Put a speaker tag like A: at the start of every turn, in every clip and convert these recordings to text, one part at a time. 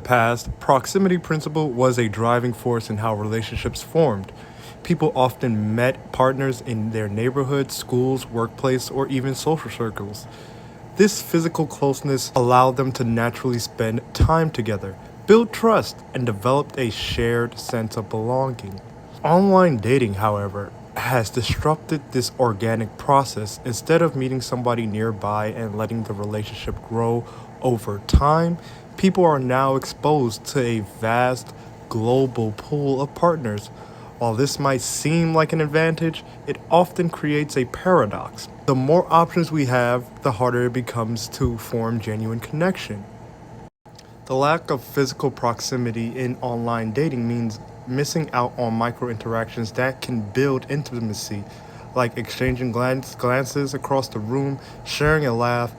A: past, proximity principle was a driving force in how relationships formed. People often met partners in their neighborhoods, schools, workplace, or even social circles. This physical closeness allowed them to naturally spend time together, build trust, and develop a shared sense of belonging. Online dating, however, has disrupted this organic process. Instead of meeting somebody nearby and letting the relationship grow over time, people are now exposed to a vast global pool of partners. While this might seem like an advantage, it often creates a paradox. The more options we have, the harder it becomes to form genuine connection. The lack of physical proximity in online dating means missing out on micro interactions that can build intimacy, like exchanging glances across the room, sharing a laugh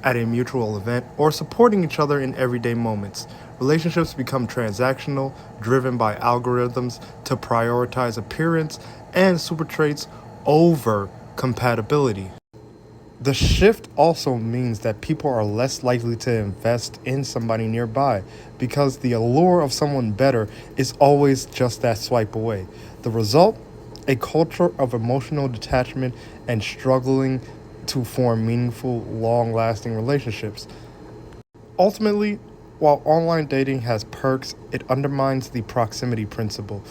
A: at a mutual event, or supporting each other in everyday moments. Relationships become transactional, driven by algorithms to prioritize appearance and super traits over compatibility. The shift also means that people are less likely to invest in somebody nearby because the allure of someone better is always just that swipe away. The result? A culture of emotional detachment and struggling to form meaningful, long lasting relationships. Ultimately, while online dating has perks, it undermines the proximity principle,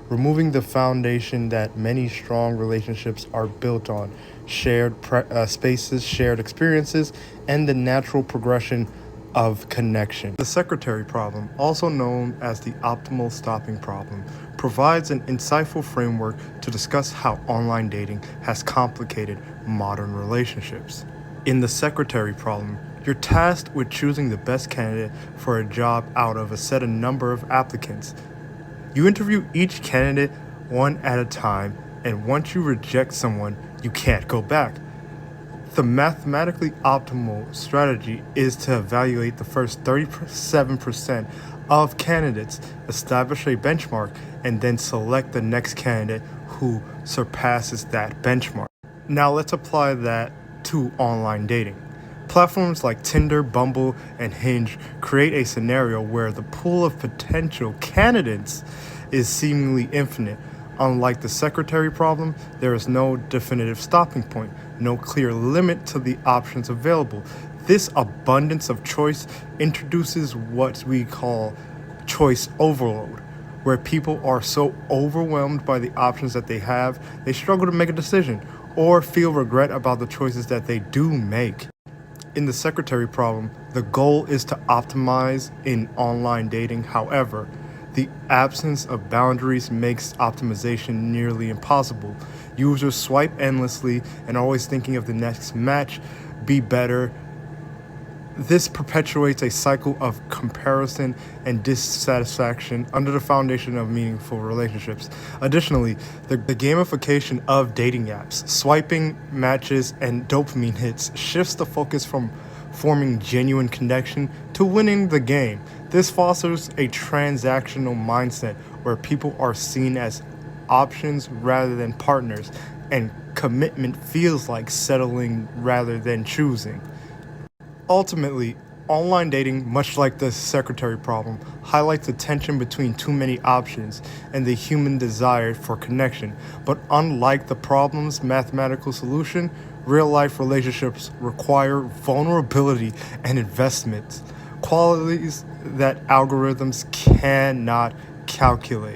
A: removing the foundation that many strong relationships are built on: spaces, shared experiences, and the natural progression of connection. The secretary problem, also known as the optimal stopping problem, provides an insightful framework to discuss how online dating has complicated modern relationships. In the secretary problem, you're tasked with choosing the best candidate for a job out of a set number of applicants. You interview each candidate one at a time, and once you reject someone, you can't go back. The mathematically optimal strategy is to evaluate the first 37% of candidates, establish a benchmark, and then select the next candidate who surpasses that benchmark. Now let's apply that to online dating. Platforms like Tinder, Bumble, and Hinge create a scenario where the pool of potential candidates is seemingly infinite. Unlike the secretary problem, there is no definitive stopping point, no clear limit to the options available. This abundance of choice introduces what we call choice overload, where people are so overwhelmed by the options that they have, they struggle to make a decision or feel regret about the choices that they do make. In the secretary problem, the goal is to optimize in online dating. However, the absence of boundaries makes optimization nearly impossible. Users swipe endlessly and always thinking of the next match be better. This perpetuates a cycle of comparison and dissatisfaction under the foundation of meaningful relationships. Additionally, the gamification of dating apps, swiping matches, and dopamine hits shifts the focus from forming genuine connection to winning the game. This fosters a transactional mindset where people are seen as options rather than partners, and commitment feels like settling rather than choosing. Ultimately, online dating, much like the secretary problem, highlights the tension between too many options and the human desire for connection. But unlike the problem's mathematical solution, real-life relationships require vulnerability and investment, qualities that algorithms cannot calculate.